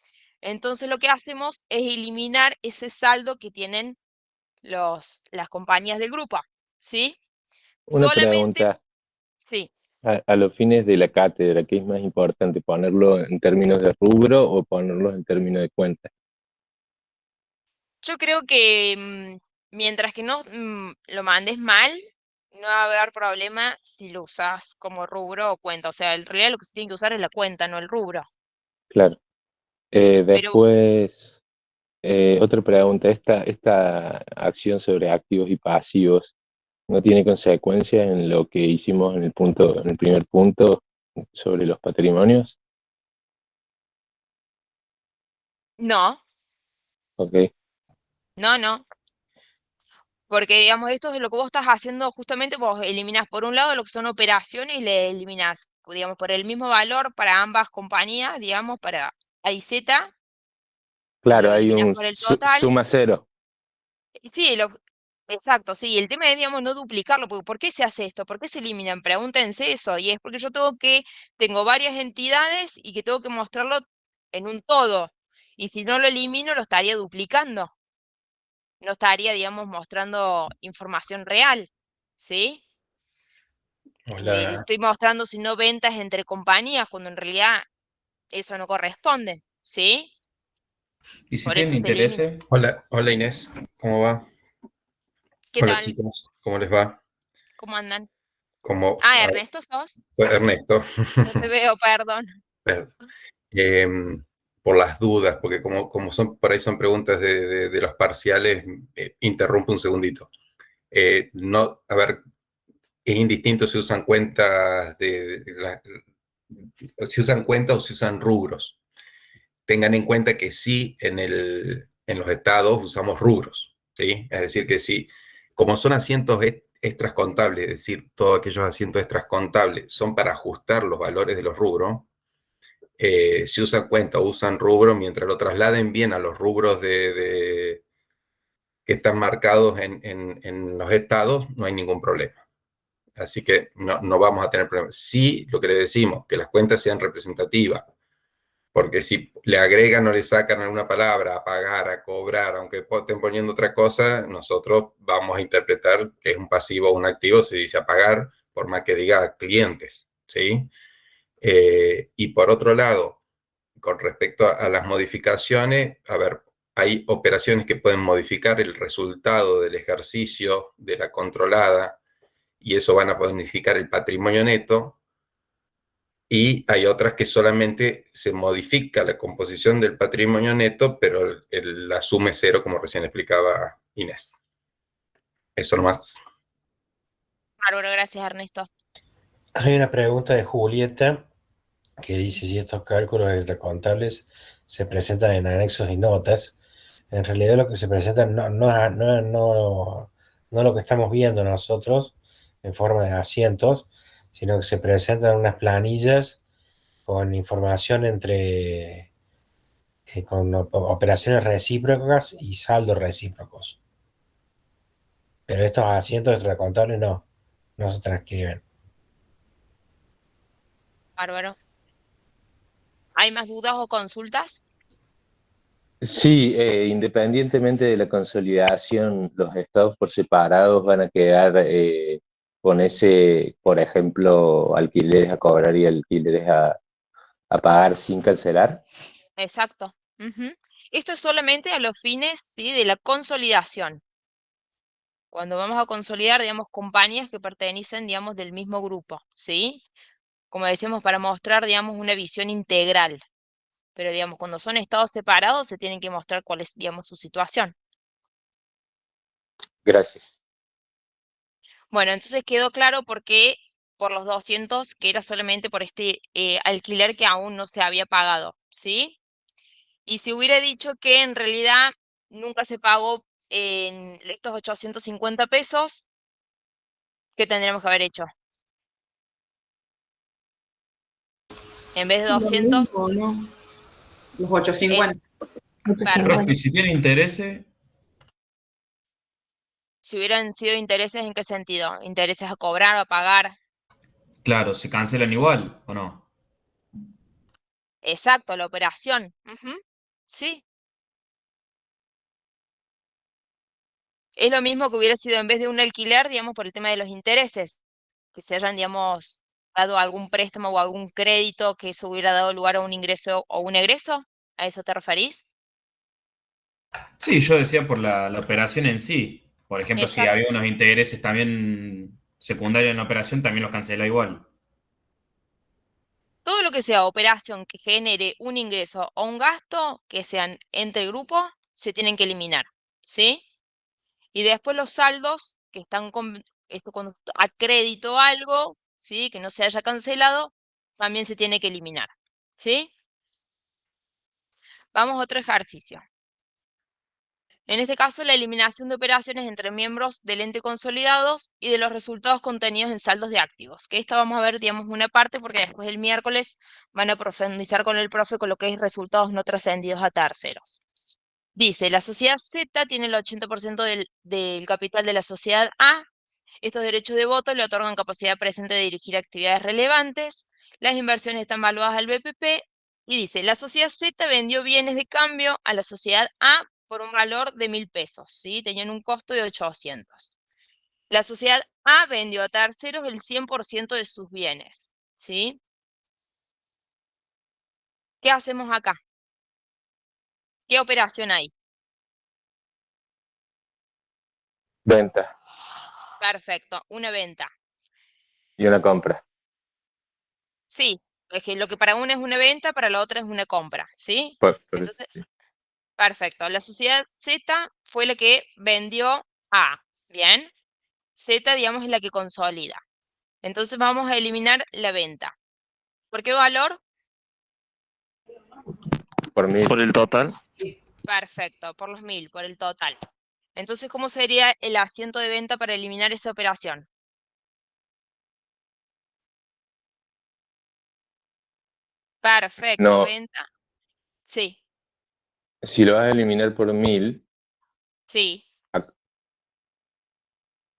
Entonces lo que hacemos es eliminar ese saldo que tienen las compañías del grupo, ¿sí? Una Solamente, pregunta. sí. A los fines de la cátedra, ¿qué es más importante? ¿Ponerlo en términos de rubro o ponerlo en términos de cuenta? Yo creo que mientras que no lo mandes mal, no va a haber problema si lo usas como rubro o cuenta. O sea, en realidad lo que se tiene que usar es la cuenta, no el rubro. Claro. Pero Después, otra pregunta. Esta acción sobre activos y pasivos no tiene consecuencias en lo que hicimos en el primer punto sobre los patrimonios. no, Ok. no. Porque, digamos, esto es lo que vos estás haciendo justamente, vos eliminás por un lado lo que son operaciones y le eliminás, digamos, por el mismo valor para ambas compañías, digamos, para A y Z, Claro, lo hay eliminás un por el total. suma cero. Sí, exacto, sí. El tema es, digamos, no duplicarlo, porque ¿por qué se hace esto? ¿Por qué se eliminan? Pregúntense eso. Y es porque yo tengo varias entidades y que tengo que mostrarlo en un todo. Y si no lo elimino, lo estaría duplicando. No estaría, digamos, mostrando información real, ¿sí? Hola, Estoy mostrando, si no, ventas entre compañías, cuando en realidad eso no corresponde, ¿sí? ¿Y si Por eso tienen se elimina. intereses? Hola Inés, ¿cómo va? ¿Qué Hola tal? chicos, ¿cómo les va? ¿Cómo andan? Como Ah, Ernesto, ¿sos? Ernesto. No te veo, perdón. Perdón. Por las dudas, porque como son, por ahí son preguntas de los parciales, interrumpo un segundito. No, a ver, es indistinto si usan cuentas si usan cuentas o si usan rubros. Tengan en cuenta que sí, en los estados usamos rubros, ¿sí? Es decir, que sí, como son asientos extras contables, es decir, todos aquellos asientos extras contables son para ajustar los valores de los rubros, si usan cuenta o usan rubro, mientras lo trasladen bien a los rubros que están marcados en los estados, no hay ningún problema. Así que no vamos a tener problemas. Sí, lo que le decimos, que las cuentas sean representativas, porque si le agregan o le sacan alguna palabra, a pagar, a cobrar, aunque estén poniendo otra cosa, nosotros vamos a interpretar que es un pasivo o un activo, se dice a pagar, por más que diga clientes, ¿sí? Y por otro lado, con respecto a las modificaciones, a ver, hay operaciones que pueden modificar el resultado del ejercicio de la controlada y eso van a modificar el patrimonio neto, y hay otras que solamente se modifica la composición del patrimonio neto, pero la suma es cero, como recién explicaba Inés. Eso nomás. Bárbaro, gracias Ernesto. Hay una pregunta de Julieta que dice si estos cálculos extracontables se presentan en anexos y notas. En realidad lo que se presenta no lo que estamos viendo nosotros en forma de asientos, sino que se presentan unas planillas con información con operaciones recíprocas y saldos recíprocos. Pero estos asientos extracontables no se transcriben. Bárbaro. ¿Hay más dudas o consultas? Sí, independientemente de la consolidación, los estados por separados van a quedar con ese, por ejemplo, alquileres a cobrar y alquileres a pagar sin cancelar. Exacto. Ujú. Esto es solamente a los fines, ¿sí?, de la consolidación. Cuando vamos a consolidar, digamos, compañías que pertenecen, digamos, del mismo grupo, ¿sí? Como decíamos, para mostrar, digamos, una visión integral. Pero, digamos, cuando son estados separados, se tienen que mostrar cuál es, digamos, su situación. Gracias. Bueno, entonces quedó claro por qué por los 200, que era solamente por este alquiler que aún no se había pagado, ¿sí? Y si hubiera dicho que en realidad nunca se pagó en estos 850 pesos, ¿qué tendríamos que haber hecho? En vez de Lo 200, mismo, ¿no? Los 850. perfecto. ¿Y si tiene intereses? Si hubieran sido intereses, ¿en qué sentido? ¿Intereses a cobrar o a pagar? Claro, ¿se cancelan igual o no? Exacto, la operación. Ujú. Sí. Es lo mismo que hubiera sido en vez de un alquiler, digamos, por el tema de los intereses, que se hayan, digamos, dado algún préstamo o algún crédito, que eso hubiera dado lugar a un ingreso o un egreso. ¿A eso te referís? Sí, yo decía por la operación en sí. Por ejemplo, si Exacto. había unos intereses también secundarios en la operación, también los cancela igual. Todo lo que sea operación que genere un ingreso o un gasto que sean entre grupos, se tienen que eliminar, ¿sí? Y después los saldos que están con esto cuando a crédito algo, ¿sí?, que no se haya cancelado, también se tiene que eliminar, ¿sí? Vamos a otro ejercicio. En este caso, la eliminación de operaciones entre miembros del ente consolidados y de los resultados contenidos en saldos de activos. Que esta vamos a ver, digamos, una parte, porque después el miércoles van a profundizar con el profe con lo que es resultados no trascendidos a terceros. Dice, la sociedad Z tiene el 80% del capital de la sociedad A. Estos derechos de voto le otorgan capacidad presente de dirigir actividades relevantes. Las inversiones están valuadas al BPP. Y dice, la sociedad Z vendió bienes de cambio a la sociedad A por un valor de 1.000 pesos, ¿sí? Tenían un costo de 800. La sociedad A vendió a terceros el 100% de sus bienes, ¿sí? ¿Qué hacemos acá? ¿Qué operación hay? Venta Perfecto, una venta. y una compra. Sí, es que lo que para una es una venta, para la otra es una compra, ¿sí? Entonces, perfecto. La sociedad Z fue la que vendió A, ¿bien? Z, digamos, es la que consolida. Entonces vamos a eliminar la venta. ¿Por qué valor? Por 1000. Por el total. Perfecto, por los 1.000, por el total. Entonces, ¿cómo sería el asiento de venta para eliminar esa operación? Perfecto, No, venta. Sí, si lo vas a eliminar por 1000, sí.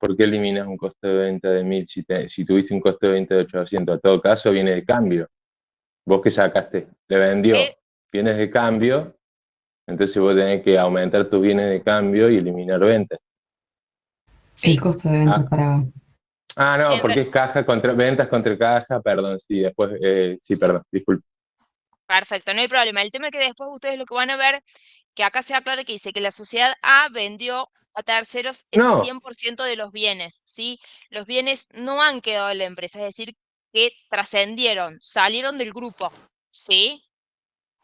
¿por qué eliminas un costo de venta de 1000 si tuviste un costo de venta de 800? A todo caso viene de cambio. ¿Vos qué sacaste? Le vendió bienes de cambio, entonces vos tenés que aumentar tus bienes de cambio y eliminar ventas. El costo de venta para... No, porque es caja contra ventas contra caja, perdón, sí, después, sí, perdón, disculpe. Perfecto, no hay problema. El tema es que después ustedes lo que van a ver, que acá se aclara que dice que la sociedad A vendió a terceros el 100% de los bienes, ¿sí? Los bienes no han quedado en la empresa, es decir, que trascendieron, salieron del grupo, ¿sí?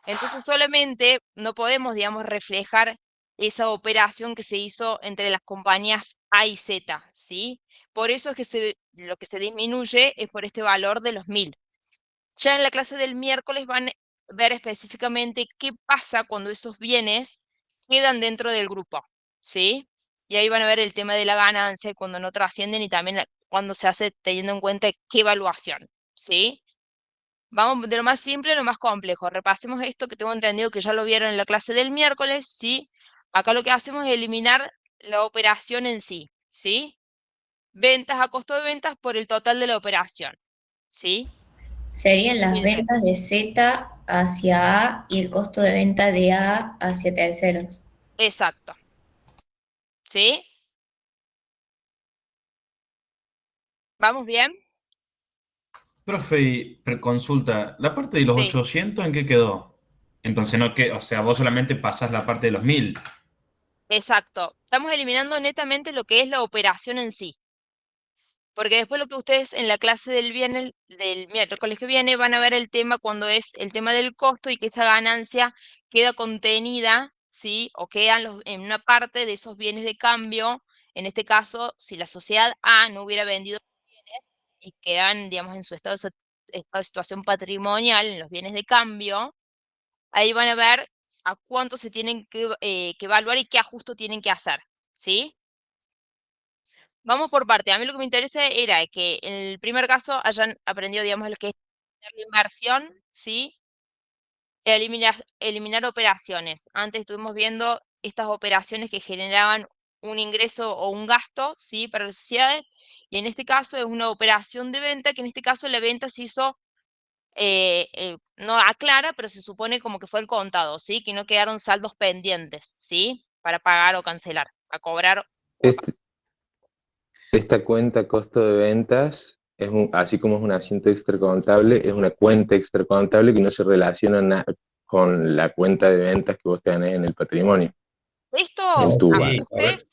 Entonces solamente no podemos, digamos, reflejar esa operación que se hizo entre las compañías A y Z, ¿sí? Por eso es que lo que se disminuye es por este valor de los 1000. Ya en la clase del miércoles van a ver específicamente qué pasa cuando esos bienes quedan dentro del grupo, ¿sí? Y ahí van a ver el tema de la ganancia cuando no trascienden y también cuando se hace teniendo en cuenta qué evaluación, ¿sí? Vamos de lo más simple a lo más complejo. Repasemos esto que tengo entendido que ya lo vieron en la clase del miércoles, ¿sí? Acá lo que hacemos es eliminar la operación en sí, ¿sí? Ventas a costo de ventas por el total de la operación, ¿sí? Serían las ventas de Z hacia A y el costo de venta de A hacia terceros. Exacto. ¿Sí? ¿Vamos bien? Profe, y consulta, ¿la parte de los Sí. 800 en qué quedó? Entonces, no que, o sea, vos solamente pasás la parte de los 1000. Exacto. Estamos eliminando netamente lo que es la operación en sí. Porque después lo que ustedes en la clase del miércoles que viene van a ver el tema cuando es el tema del costo y que esa ganancia queda contenida, ¿sí? O quedan en una parte de esos bienes de cambio. En este caso, si la sociedad A no hubiera vendido bienes y quedan, digamos, en su estado de situación patrimonial, en los bienes de cambio, ahí van a ver a cuánto se tienen que evaluar y qué ajuste tienen que hacer, ¿sí? Vamos por parte. A mí lo que me interesa era que en el primer caso hayan aprendido, digamos, lo que es la inversión, ¿sí? Eliminar operaciones. Antes estuvimos viendo estas operaciones que generaban un ingreso o un gasto, ¿sí? Para las sociedades. Y en este caso es una operación de venta, que en este caso la venta se hizo, no aclara, pero se supone como que fue el contado, ¿sí? Que no quedaron saldos pendientes, ¿sí? Para pagar o cancelar, a cobrar. Esta cuenta costo de ventas, así como es un asiento extracontable, es una cuenta extracontable que no se relaciona con la cuenta de ventas que vos tenés en el patrimonio. Esto, ustedes...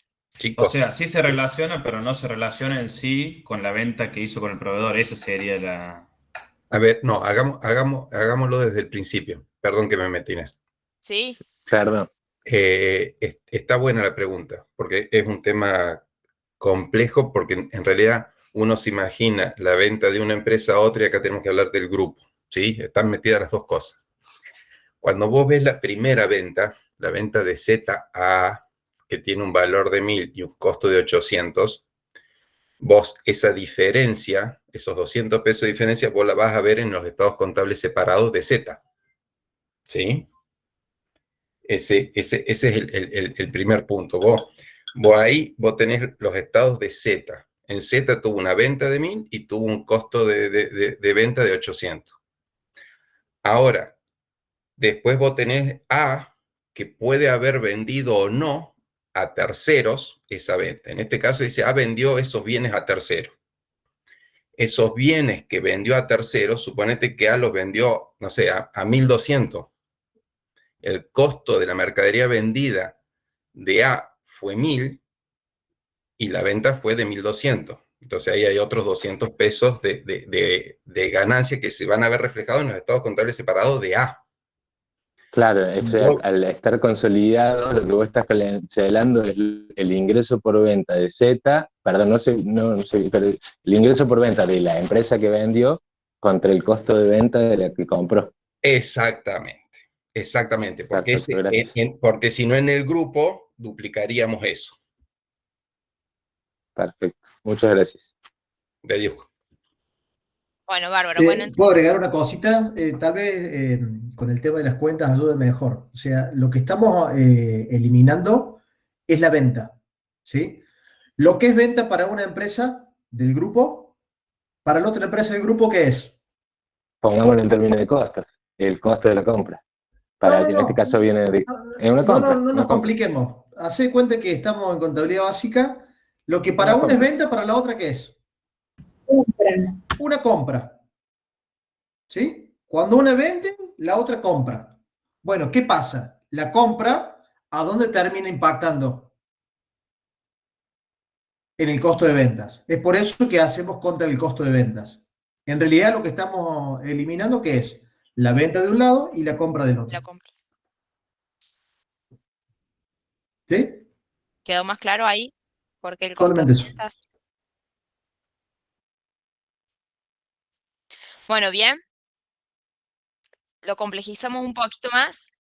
O sea, sí se relaciona, pero no se relaciona en sí con la venta que hizo con el proveedor. Esa sería la... A ver, no, hagámoslo desde el principio. Perdón que me metí en esto. Sí. Perdón. Está buena la pregunta, porque es un tema complejo, porque en realidad uno se imagina la venta de una empresa a otra y acá tenemos que hablar del grupo, ¿sí? Están metidas las dos cosas. Cuando vos ves la primera venta, la venta de Z a A, que tiene un valor de 1000 y un costo de 800, vos esa diferencia, esos 200 pesos de diferencia, vos la vas a ver en los estados contables separados de Z, ¿sí? Ese es el primer punto. Vos ahí tenés los estados de Z. En Z tuvo una venta de 1000 y tuvo un costo de venta de 800. Ahora, después vos tenés A, que puede haber vendido o no a terceros esa venta. En este caso dice, A vendió esos bienes a terceros. Esos bienes que vendió a terceros, suponete que A los vendió, no sé, a 1200. El costo de la mercadería vendida de A fue 1000 y la venta fue de 1200. Entonces ahí hay otros 200 pesos de ganancia que se van a ver reflejados en los estados contables separados de A. Claro, al estar consolidado, lo que vos estás cancelando es el ingreso por venta de Z, perdón, no sé, pero el ingreso por venta de la empresa que vendió contra el costo de venta de la que compró. Exactamente, porque si no en el grupo duplicaríamos eso. Perfecto, muchas gracias. De Dios. Bueno, bárbaro. Bueno, ¿Puedo agregar una cosita? Tal vez con el tema de las cuentas ayude mejor. O sea, lo que estamos eliminando es la venta, ¿sí? Lo que es venta para una empresa del grupo, para la otra empresa del grupo, ¿qué es? Pongámoslo en términos de costos, el costo de la compra. Para en este caso viene de, es una compra. No nos compliquemos. Hacé cuenta que estamos en contabilidad básica. Lo que para una es venta, para la otra, ¿qué es? Una compra. ¿Sí? Cuando una vende, la otra compra. Bueno, ¿qué pasa? La compra, ¿a dónde termina impactando? En el costo de ventas. Es por eso que hacemos contra el costo de ventas. En realidad lo que estamos eliminando, ¿qué es? La venta de un lado y la compra del otro. La compra. ¿Sí? ¿Quedó más claro ahí? Porque el costo de Solamente eso. ventas. Bueno, bien. ¿Lo complejizamos un poquito más?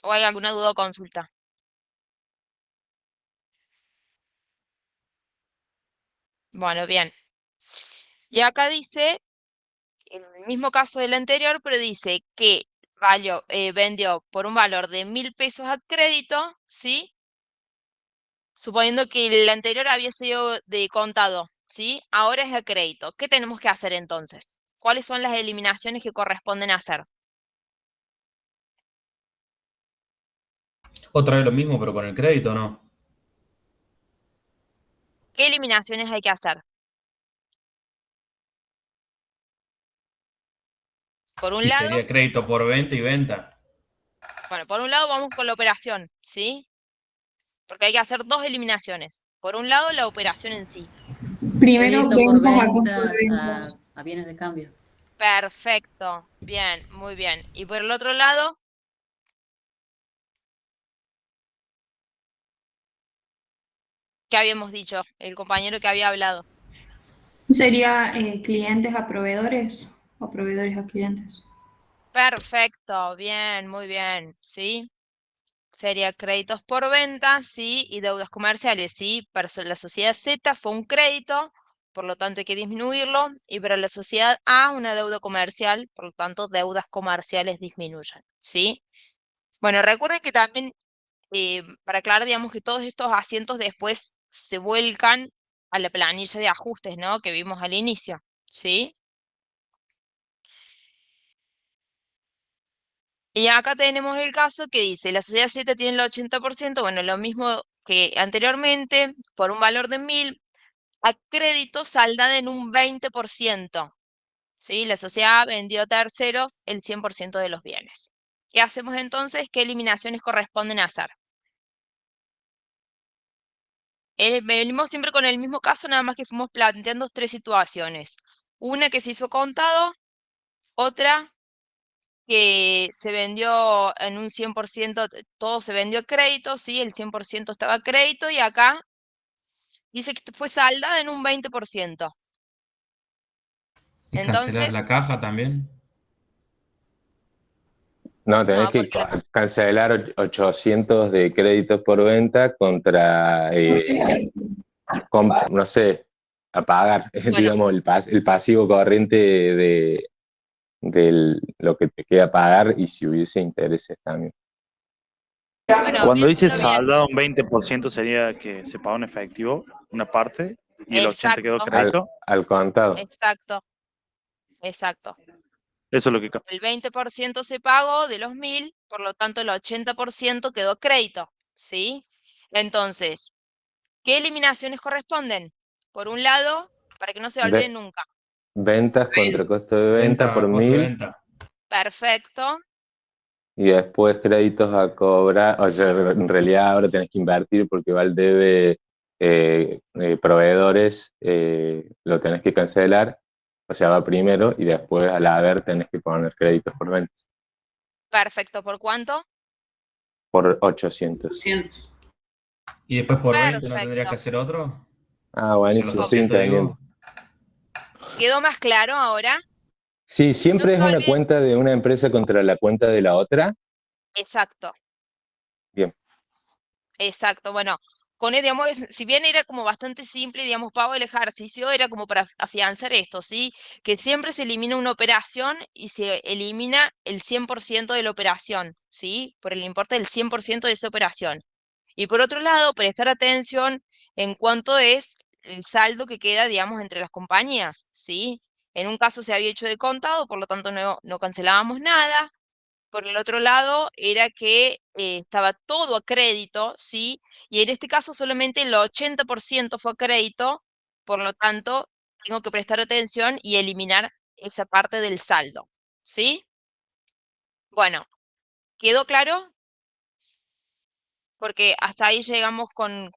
¿O hay alguna duda o consulta? Bueno, bien. Y acá dice, en el mismo caso del anterior, pero dice que vendió por un valor de 1.000 pesos a crédito, ¿sí? Suponiendo que el anterior había sido de contado, ¿sí? Ahora es a crédito. ¿Qué tenemos que hacer entonces? ¿Cuáles son las eliminaciones que corresponden hacer? Otra vez lo mismo, pero con el crédito, ¿no? ¿Qué eliminaciones hay que hacer? Por un Y lado, sería crédito por venta y venta. bueno, por un lado vamos con la operación, ¿sí? Porque hay que hacer dos eliminaciones. Por un lado, la operación en sí. Primero, Crédito por ventas a costo de ventas ventas. a bienes de cambio. Perfecto. Bien, muy bien. Y por el otro lado, ¿qué habíamos dicho? El compañero que había hablado. ¿Sería clientes a proveedores o proveedores a clientes? Perfecto, bien, muy bien, ¿sí? Sería créditos por venta, ¿sí? Y deudas comerciales, ¿sí? Para la sociedad Z fue un crédito, por lo tanto hay que disminuirlo. Y para la sociedad A, una deuda comercial, por lo tanto, deudas comerciales disminuyen, ¿sí? Bueno, recuerden que también, para aclarar, digamos que todos estos asientos después se vuelcan a la planilla de ajustes, ¿no? Que vimos al inicio, ¿sí? Y acá tenemos el caso que dice, la sociedad Z tiene el 80%, bueno, lo mismo que anteriormente, por un valor de 1.000, a crédito saldada en un 20%, ¿sí? La sociedad vendió a terceros el 100% de los bienes. ¿Qué hacemos entonces? ¿Qué eliminaciones corresponden hacer? Venimos siempre con el mismo caso, nada más que fuimos planteando tres situaciones. Una que se hizo contado, otra que se vendió en un 100%, todo se vendió a crédito, ¿sí? El 100% estaba a crédito y acá dice que fue saldada en un 20%. ¿Y cancelar Entonces, la caja también? No, tenés no, que porque cancelar 800 de créditos por venta contra, no sé, a pagar, digamos, el pasivo corriente de lo que te queda pagar y si hubiese intereses también. bueno, Cuando dice piénsenlo bien. saldado un 20% sería que se pagó en efectivo una parte y el 80% quedó Exacto, crédito. Al contado. exacto, exacto. Eso es lo que... El 20% se pagó de los 1.000, por lo tanto el 80% quedó a crédito, ¿sí? Entonces, ¿qué eliminaciones corresponden? Por un lado, para que no se olviden nunca. Ventas contra costo de venta por Costo de 1.000 venta. Perfecto. y después créditos a cobrar, o sea, en realidad ahora tenés que invertir porque va el debe proveedores, lo tenés que cancelar, o sea, va primero y después al haber tenés que poner créditos por venta. Perfecto. ¿Por cuánto? Por 800. ¿Y después por 20 no tendrías Perfecto. que hacer otro? Ah, O sea, buenísimo, los estoy 200 entendiendo. digo. ¿Quedó más claro ahora? Sí, siempre es No se una olviden. cuenta de una empresa contra la cuenta de la otra. Exacto. Bien. Exacto. Bueno, con él, digamos, si bien era como bastante simple, digamos, pago el ejercicio, era como para afianzar esto, ¿sí? Que siempre se elimina una operación y se elimina el 100% de la operación, ¿sí? Por el importe del 100% de esa operación. Y por otro lado, prestar atención en cuanto es el saldo que queda, digamos, entre las compañías, ¿sí? En un caso se había hecho de contado, por lo tanto no cancelábamos nada. Por el otro lado, era que estaba todo a crédito, ¿sí? Y en este caso solamente el 80% fue a crédito, por lo tanto, tengo que prestar atención y eliminar esa parte del saldo, ¿sí? Bueno, ¿quedó claro? Porque hasta ahí llegamos con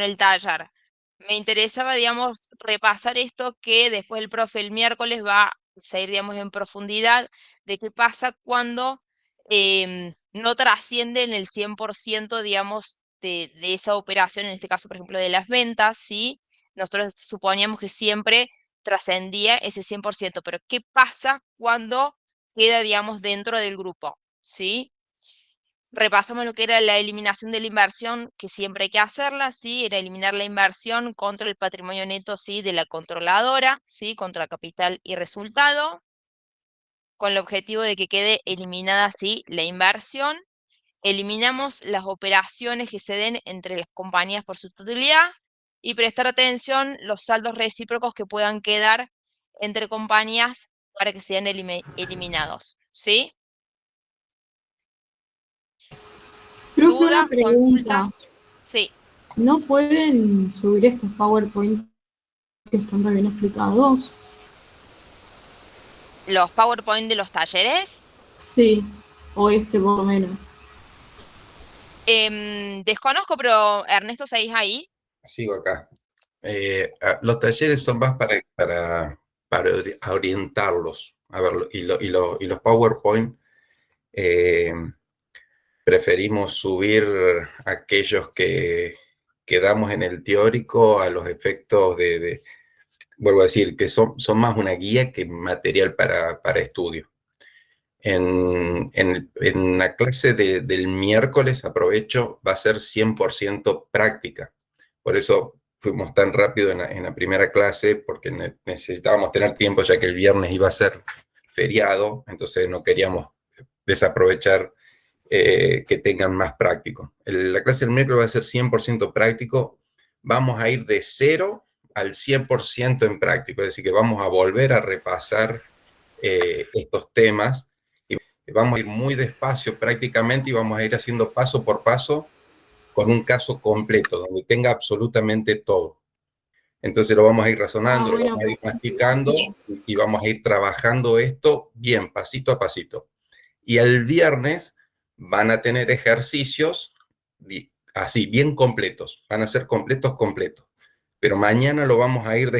el taller. Me interesaba, digamos, repasar esto que después el profe el miércoles va a seguir, digamos, en profundidad de qué pasa cuando no trascienden el 100%, digamos, de esa operación, en este caso, por ejemplo, de las ventas, ¿sí? Nosotros suponíamos que siempre trascendía ese 100%, pero ¿qué pasa cuando queda, digamos, dentro del grupo, ¿sí? Repasamos lo que era la eliminación de la inversión, que siempre hay que hacerla, ¿sí? Era eliminar la inversión contra el patrimonio neto, ¿sí? De la controladora, ¿sí? Contra capital y resultado, con el objetivo de que quede eliminada, ¿sí? La inversión. Eliminamos las operaciones que se den entre las compañías por su totalidad y prestar atención los saldos recíprocos que puedan quedar entre compañías para que sean eliminados, ¿sí? Profe, una ¿Dudas? pregunta. ¿Consultas? Sí. ¿No pueden subir estos PowerPoint que están re bien explicados? ¿Los PowerPoint de los talleres? Sí, o este por lo menos. Desconozco, pero Ernesto, ¿seguís ahí? Sigo acá. Los talleres son más para orientarlos. A ver, y los PowerPoint preferimos subir aquellos que damos en el teórico a los efectos vuelvo a decir, que son más una guía que material para estudio. En la clase del miércoles, aprovecho, va a ser 100% práctica. Por eso fuimos tan rápido en la primera clase, porque necesitábamos tener tiempo, ya que el viernes iba a ser feriado, entonces no queríamos desaprovechar que tengan más práctico. La clase del miércoles va a ser 100% práctico. Vamos a ir de 0 al 100% en práctico, es decir, que vamos a volver a repasar estos temas y vamos a ir muy despacio prácticamente y vamos a ir haciendo paso por paso con un caso completo, donde tenga absolutamente todo. Entonces lo vamos a ir razonando, lo vamos a ir masticando y vamos a ir trabajando esto bien, pasito a pasito. Y el viernes van a tener ejercicios así, bien completos, van a ser completos. Pero mañana lo vamos a ir